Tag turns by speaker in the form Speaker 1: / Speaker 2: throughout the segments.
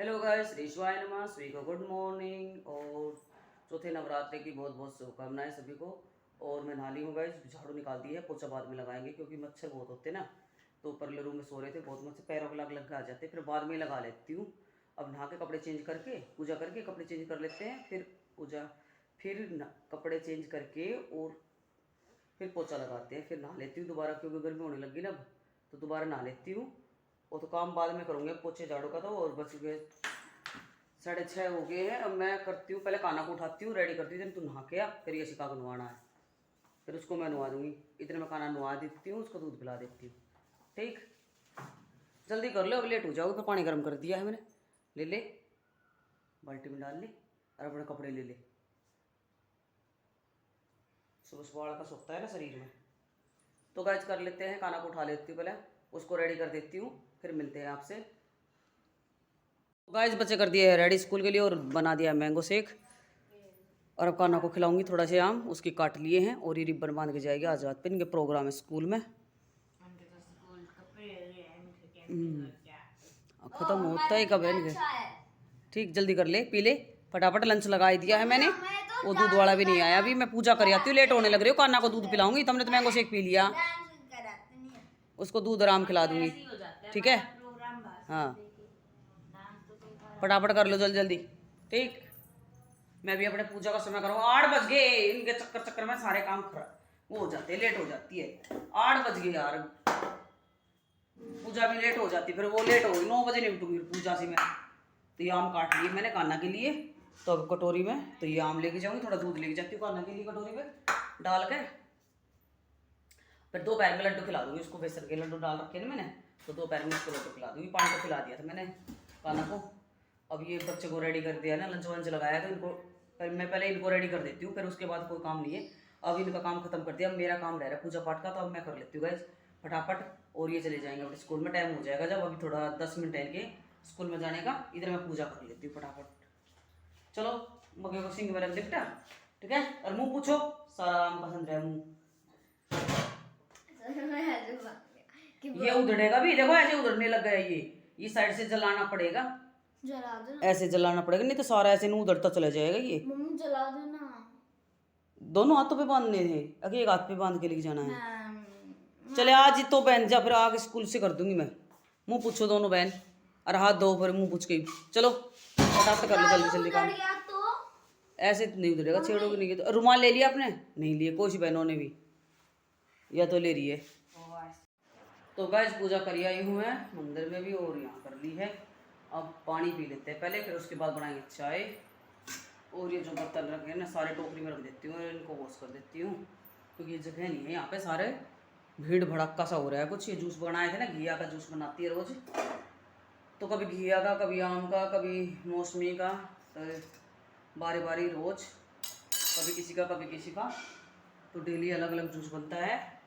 Speaker 1: Hello guys, ऋषवाय नमः, सभी को गुड मॉर्निंग और चौथे नवरात्रि की बहुत बहुत शुभकामनाएं सभी को। और मैं नहा ली हूँ गाइस, झाड़ू निकाल दी है, पोछा बाद में लगाएंगे क्योंकि मच्छर बहुत होते हैं ना। तो ऊपरले रूम में सो रहे थे, बहुत मच्छर पैरों को लग लग के आ जाते, फिर बाद में लगा लेती हूँ। अब नहा के कपड़े चेंज करके पूजा करके कपड़े चेंज कर लेते हैं, फिर पूजा, फिर कपड़े चेंज करके और फिर पोछा लगाते हैं, फिर नहा लेती हूँ दोबारा क्योंकि गर्मी होने लगी ना अब, तो दोबारा नहा लेती हूँ। वो तो काम बाद में करूँगे पोछे झाड़ू का। तो और बच गए 6:30 हो गए हैं। अब मैं करती हूँ, पहले खाना को उठाती हूँ, रेडी करती हूँ, तू नहा के आ, फिर ये शिका को नहवाना है, फिर उसको मैं नहवा दूँगी। इतने में खाना नहवा देती हूँ, उसको दूध पिला देती हूँ। ठीक, जल्दी कर लो, अब लेट हो जाओगे। फिर पानी गर्म कर दिया है मैंने, ले ले, बाल्टी में डाल ले और अपने कपड़े ले ले। सुबह सुबह का सोखता है ना शरीर में। तो गाइस कर लेते हैं, खाना को उठा लेती हूँ, पहले उसको रेडी कर देती हूँ, फिर मिलते हैं आपसे। गाइस बच्चे कर दिए है रेडी स्कूल के लिए और बना दिया मैंगो शेक। और अब कान्हा को खिलाऊंगी थोड़ा से आम, उसकी काट लिए हैं और ये रिबन बांध के जाएगी आज रात पे। इनके प्रोग्राम है स्कूल में। खत्म होता ही कब है इनके। ठीक, जल्दी कर ले, पी ले फटाफट। लंच लगा ही दिया है मैंने, वो दूध वाला भी नहीं आया अभी। मैं पूजा कर आती हूँ, लेट होने लग रही हो। कान्हा को दूध पिलाऊंगी, तुमने तो मैंगो शेक पी लिया, उसको दूध आराम खिला दूंगी। ठीक है, हाँ फटाफट कर लो जल्दी जल्दी। ठीक, मैं भी अपने पूजा का समय करूँ। 8 बज गए, इनके चक्कर चक्कर में सारे काम खराब वो हो जाते हैं, लेट हो जाती है। 8 बज गए यार, पूजा भी लेट हो जाती, फिर वो लेट हो गई। 9 बजे निपटूंगी पूजा से मैं। तो ये आम काट लिए मैंने कान्हा के लिए, तो अब कटोरी में तो ये आम लेके जाऊंगी, थोड़ा दूध लेके जाती हूँ कान्हा के लिए कटोरी में डाल के। फिर दोपहर में लड्डू खिला दूंगी उसको, बेसन के लड्डू डाल रखे ना मैंने, तो दोपहर में उसको लड्डू खिला दूंगी। पानी को खिला दिया था मैंने कान्हा को। अब ये बच्चे को रेडी कर दिया ना, लंच वंच लगाया, तो इनको मैं पहले इनको रेडी कर देती हूँ, फिर उसके बाद कोई काम नहीं है। अब इनका काम खत्म कर दिया, अब मेरा काम रह रहा है पूजा पाठ का, तो अब मैं कर लेती हूँ गाइस फटाफट। और ये चले जाएंगे अपने स्कूल में, टाइम हो जाएगा जब, अभी थोड़ा 10 मिनट है इनके स्कूल में जाने का। इधर मैं पूजा कर लेती हूँ फटाफट। चलो मगे को सिंह मेरा लिपटा, ठीक है। और मुँह पूछो, सारा आम पसंद है मुँह। ये उधड़ेगा भी, देखो ऐसे उधड़ने लग गया ये। इस साइड से जलाना पड़ेगा,
Speaker 2: जला दो ना।
Speaker 1: ऐसे जलाना पड़ेगा, नहीं तो सारा ऐसे नहीं उधड़ता चला जाएगा ये।
Speaker 2: मम्मी जला दो ना।
Speaker 1: दोनों हाथों पे बांधने थे, अगर एक हाथ पे बांध के लेके जाना है। चले आज ही तो बहन जा, फिर आगे स्कूल से कर दूंगी मैं। मुंह पूछो दोनों बहन, और हाथ दो, फिर मुंह पूछ के चलो फटाफट कर लो जल्दी जल्दी काम।
Speaker 2: तो
Speaker 1: ऐसे तो नहीं उधरेगा, छेड़ोगे नहीं तो। रुमाल ले लिया आपने? नहीं लिए, कुछ बहनों ने भी, या तो ले रही है। तो गैस पूजा करी आई हूँ मैं मंदिर में भी, और यहाँ कर ली है। अब पानी पी लेते हैं पहले, फिर उसके बाद बनाएंगे चाय। और ये जो बर्तन रखे हैं ना, सारे टोकरी में रख देती हूँ, इनको वॉश कर देती हूँ क्योंकि ये जगह नहीं है यहाँ पे। सारे भीड़ भड़क्का सा हो रहा है कुछ। ये जूस बनाए थे ना, घिया का जूस बनाती है रोज़, तो कभी घिया का, कभी आम का, कभी मौसमी का, तो बारी बारी रोज़ कभी किसी का कभी किसी का, तो डेली अलग अलग जूस बनता है।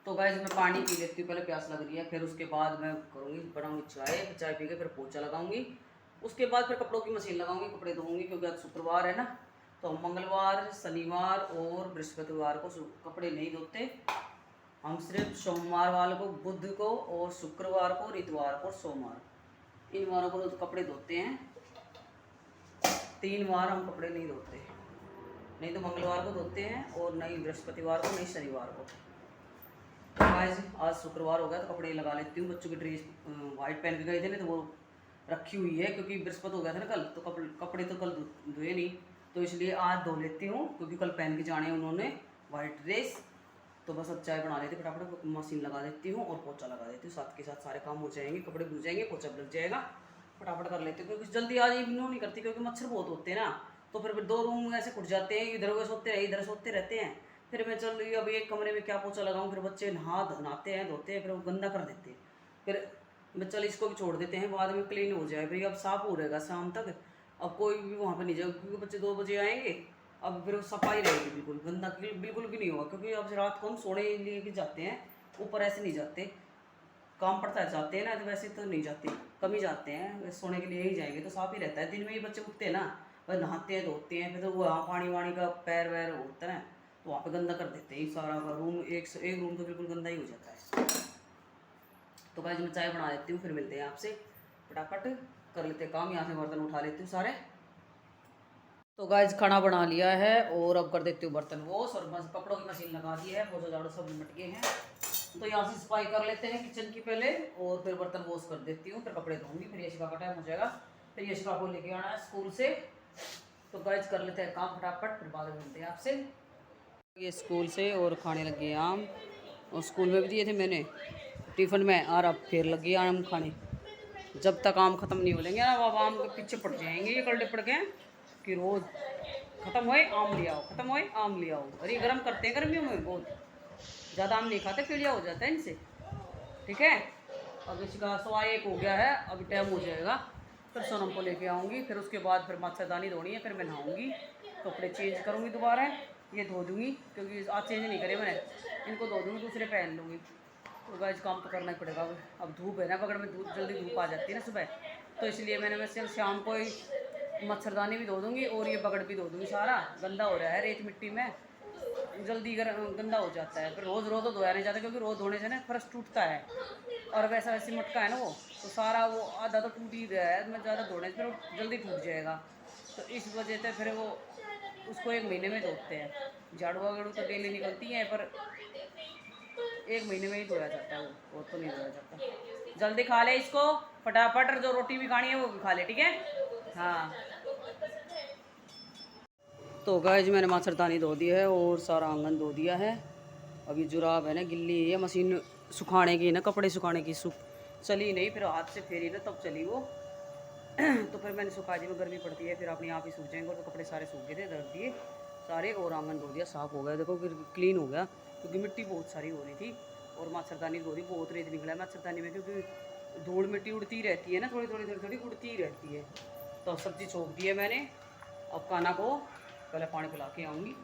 Speaker 1: तो गाइस मैं पानी पी लेती हूँ पहले, प्यास लग रही है, फिर उसके बाद मैं करूँगी बनाऊँगी चाय। चाय पी के फिर पोछा लगाऊंगी, उसके बाद फिर कपड़ों की मशीन लगाऊंगी, कपड़े धोऊंगी क्योंकि आज शुक्रवार है ना। तो मंगलवार, शनिवार और बृहस्पतिवार को कपड़े नहीं धोते हम, सिर्फ सोमवार वाले को, बुध को और शुक्रवार को और इतवार को और सोमवार, इन वारों को तो कपड़े धोते हैं। 3 बार हम कपड़े नहीं धोते, नहीं तो मंगलवार को धोते हैं और नहीं बृहस्पतिवार को, नहीं शनिवार को। आज शुक्रवार हो गया तो कपड़े लगा लेती हूँ। बच्चों की ड्रेस वाइट पहन के गए थे ना, तो वो रखी हुई है क्योंकि बृहस्पति हो गया था ना कल, तो कपड़े तो कल धोए नहीं, तो इसलिए आज धो लेती हूँ क्योंकि कल पहन के जाने उन्होंने वाइट ड्रेस। तो बस अब चाय बना लेती, फटाफट मशीन लगा देती हूँ और पोछा लगा देती हूँ, साथ के साथ सारे काम हो जाएंगे, कपड़े धुल जाएंगे, पोछा लग जाएगा। फटाफट कर लेती हूँ क्योंकि जल्दी आज इग्नोर नहीं करती क्योंकि मच्छर बहुत होते हैं ना, तो फिर 2 रूम ऐसे खुट जाते हैं, इधर सोते रहे इधर सोते रहते हैं। फिर मैं चल रही हूँ अब एक कमरे में क्या पोछा लगाऊँ, फिर बच्चे नहाते हैं धोते हैं, फिर वो गंदा कर देते हैं। फिर मैं चल इसको भी छोड़ देते हैं, बाद में क्लीन हो जाए, फिर अब साफ हो रहेगा शाम तक। अब कोई भी वहाँ पे नहीं जाएगा क्योंकि बच्चे 2 बजे आएंगे, अब फिर सफाई रहेगी, बिल्कुल गंदा बिल्कुल भी नहीं होगा क्योंकि अब रात को हम सोने लिए भी जाते हैं, ऊपर ऐसे नहीं जाते, काम पड़ता है जाते हैं ना, तो वैसे तो नहीं जाते, कम ही जाते हैं, सोने के लिए ही जाएंगे तो साफ ही रहता है। दिन में ही बच्चे उठते हैं ना, बस नहाते हैं धोते हैं, फिर तो वहाँ पानी वानी का पैर वैर होता है तो वहाँ पे गंदा कर देते हैं सारा रूम, एक रूम तो बिल्कुल गंदा ही हो जाता है। तो गाइस मैं चाय बना देती हूँ, फिर मिलते हैं आपसे। फटाफट कर लेते काम। यहाँ से बर्तन उठा लेती हूँ सारे। तो गाइस खाना बना लिया है और अब कर देती हूँ बर्तन वॉश, और बस कपड़ों की मशीन लगा दी है, पोछा झाड़ू सब निपट गए हैं। तो यहाँ से सफाई कर लेते हैं किचन की पहले, और फिर बर्तन वॉश कर देती हूँ, फिर कपड़े धोऊंगी, फिर यशिका का टाइम हो जाएगा, फिर यशिका को लेके आना है स्कूल से। तो गाइस कर लेते हैं काम फटाफट, फिर बाद में मिलते हैं आपसे। ये स्कूल से और खाने लगे आम, और स्कूल में भी दिए थे मैंने टिफ़िन में, और अब फिर लगी आम खाने। जब तक आम ख़त्म नहीं हो लेंगे ना, अब आम के पीछे पड़ जाएंगे ये कल्टे पड़ गए कि रोज़ ख़त्म होए आम ले आओ, ख़त्म होए आम ले आओ। और ये गर्म करते हैं गर्मियों में, बहुत ज़्यादा आम नहीं खाते, पीलिया हो जाता है इनसे। ठीक है, अब इसका 1:15 हो गया है, अभी टाइम हो जाएगा, फिर सोनम को लेके आऊँगी, फिर उसके बाद फिर मच्छरदानी धोनी है, फिर मैं नहाऊँगी, कपड़े चेंज करूँगी दोबारा, ये धो दूँगी क्योंकि आज चेंज नहीं करे मैंने, इनको धो दूँगी, दूसरे पहन लूँगी। तो गाइस काम तो करना ही पड़ेगा। अब धूप है ना, बगड़ में धूप जल्दी धूप आ जाती है ना सुबह, तो इसलिए मैंने वैसे शाम को ही मच्छरदानी भी धो दूँगी और ये बगड़ भी धो दूँगी। सारा गंदा हो रहा है रेत मिट्टी में, जल्दी गंदा हो जाता है, फिर रोज़ रोज़ तो धोया नहीं जाता, क्योंकि रोज़ धोने से ना फर्श टूटता है, और वैसा वैसे मटका है ना वो, तो सारा वो आधा तो टूट ही रहा है, मैं ज़्यादा धोने से फिर वो जल्दी टूट जाएगा। तो इस वजह से फिर वो उसको 1 महीने में धोते हैं। झाड़ू वाड़ू तो डेली निकलती हैं, पर 1 महीने में ही धोया जाता है वो तो नहीं धोया जाता। जल्दी खा ले इसको फटाफट, और जो रोटी भी खानी है वो भी खा ले, ठीक है। हाँ तो गाइस मैंने मच्छरदानी धो दी है और सारा आंगन धो दिया है। अभी जुराब है ना गिल्ली है, मशीन सुखाने की ना, कपड़े सुखाने की चली नहीं, फिर हाथ से फेरी ना तब चली वो। तो फिर मैंने सुखा दी, में गर्मी पड़ती है, फिर अपने आप ही सूख जाएंगे। और तो कपड़े सारे सूख गए थे, धर दिए सारे, और आंगन धो दिया, साफ़ हो गया, देखो फिर क्लीन हो गया, क्योंकि मिट्टी बहुत सारी हो रही थी। और मच्छरदानी धो दी, बहुत रेत निकला है मच्छरदानी में, क्योंकि धूल मिट्टी उड़ती रहती है ना, थोड़ी थोड़ी थोड़ी थोड़ी उड़ती ही रहती है। तो सब्ज़ी छोंक दी है मैंने, अब काना को पहले पानी पिला के आऊँगी।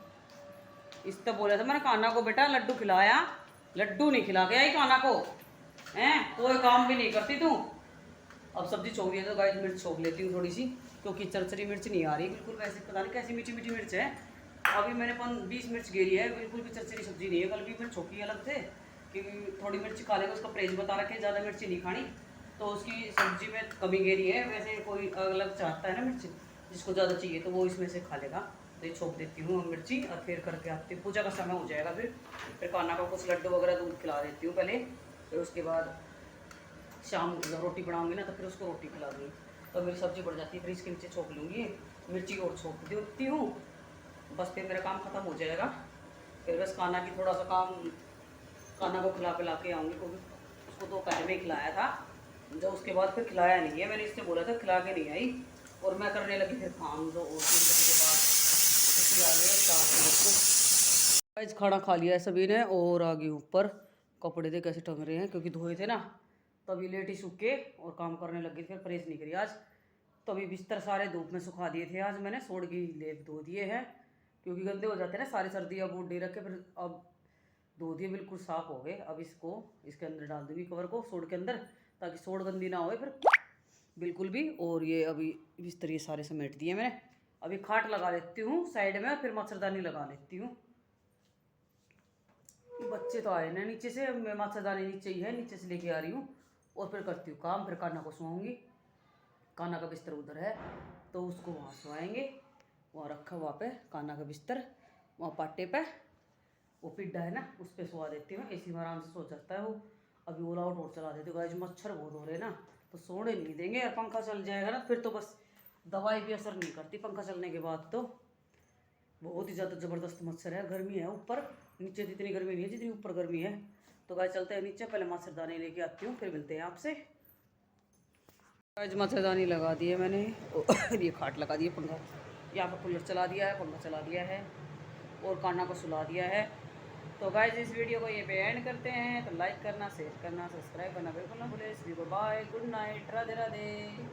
Speaker 1: इस तो बोला था मैंने काना को, बेटा लड्डू खिलाया, लड्डू नहीं खिला के आई काना को, हैं कोई काम भी नहीं करती तू। अब सब्जी छोंक दी है तो गाइस मिर्च छोंक लेती हूँ थोड़ी सी, क्योंकि चरचरी मिर्च नहीं आ रही बिल्कुल, वैसे पता नहीं कैसी मीठी मीठी मिर्च है। अभी मैंने 20 मिर्च गेरी है, बिल्कुल भी चरचरी सब्जी नहीं है। कल भी मिर्च छोंकी अलग से, क्योंकि थोड़ी मिर्च खा लेगा, उसका परहेज बता रखे ज़्यादा मिर्ची नहीं खानी, तो उसकी सब्जी में कमी गेरी है। वैसे कोई अलग चाहता है ना मिर्च, जिसको ज़्यादा चाहिए तो वो इसमें से खा लेगा। तो ये छोंक देती हूँ मिर्ची, और फिर करके आती हूँ, पूजा का समय हो जाएगा। फिर काना को कुछ लड्डू वगैरह दूध खिला देती हूँ पहले, फिर उसके बाद शाम रोटी बनाऊंगी ना, तो फिर उसको रोटी खिला दूँगी, तो मेरी सब्जी बढ़ जाती है। फिर इसके नीचे छोंक लूँगी, मिर्ची और छोंक देती हूँ, बस फिर मेरा काम ख़त्म हो जाएगा। फिर बस काना की थोड़ा सा काम, काना को खिला पिला के आऊँगी, क्योंकि उसको तो पहले में खिलाया था, जो उसके बाद फिर खिलाया नहीं है। मैंने इससे बोला था खिला के नहीं आई, और मैं करने लगी फिर काम, जो 3 बजे के बाद छुट्टी आ गई 4 बजे। खाना खा लिया है सभी ने, और आ गई ऊपर। कपड़े दे कैसे टंग रहे हैं, क्योंकि धोए थे ना, तभी लेट ही सूख के और काम करने लगी, फिर प्रेस नहीं करी आज। तो अभी बिस्तर सारे धूप में सुखा दिए थे आज मैंने, सोड़ की लेप धो दिए हैं, क्योंकि गंदे हो जाते हैं ना सारी सर्दी। अब बूढ़ी रख के फिर अब धो दिए, बिल्कुल साफ़ हो गए। अब इसको इसके अंदर डाल दूँगी, कवर को सोड़ के अंदर, ताकि सोड़ गंदी ना हो फिर बिल्कुल भी। और ये अभी बिस्तर ये सारे समेट दिए मैंने, अभी खाट लगा लेती हूँ साइड में, फिर मच्छरदानी लगा लेती हूँ। बच्चे तो आए ना नीचे से, मैं मच्छरदानी नीचे ही है, नीचे से लेके आ रही हूँ, और फिर करती हूँ काम। फिर काना को सुआऊँगी, काना का बिस्तर उधर है, तो उसको वहाँ सुआएंगे, वहाँ रखा वहाँ पे काना का बिस्तर, वहाँ पाटे पे वो पिड्डा है ना, उस पर सुआ देती हूँ। इसी में आराम से सो जाता है वो। अभी ओला आउट और चला देती हूँ गाइस, मच्छर बहुत हो रहे हैं ना, तो सोने नहीं देंगे। और पंखा चल जाएगा ना, फिर तो बस दवाई भी असर नहीं करती पंखा चलने के बाद, तो बहुत ही ज़्यादा ज़बरदस्त मच्छर है। गर्मी है ऊपर, नीचे तो इतनी गर्मी नहीं है जितनी ऊपर गर्मी है। तो गाइस चलते हैं नीचे, पहले मच्छरदानी लेके आती हूँ, फिर मिलते हैं आपसे। गाइस मच्छरदानी लगा दी है मैंने, और ये खाट लगा दी है, पंखा यहाँ पर कूलर चला दिया है, पंखा चला दिया है, और काना को सुला दिया है। तो गाइस इस वीडियो को ये पे एंड करते हैं। तो लाइक करना, शेयर करना, सब्सक्राइब करना बिल्कुल ना भूले। सभी को bye, good night, Radhe Radhe.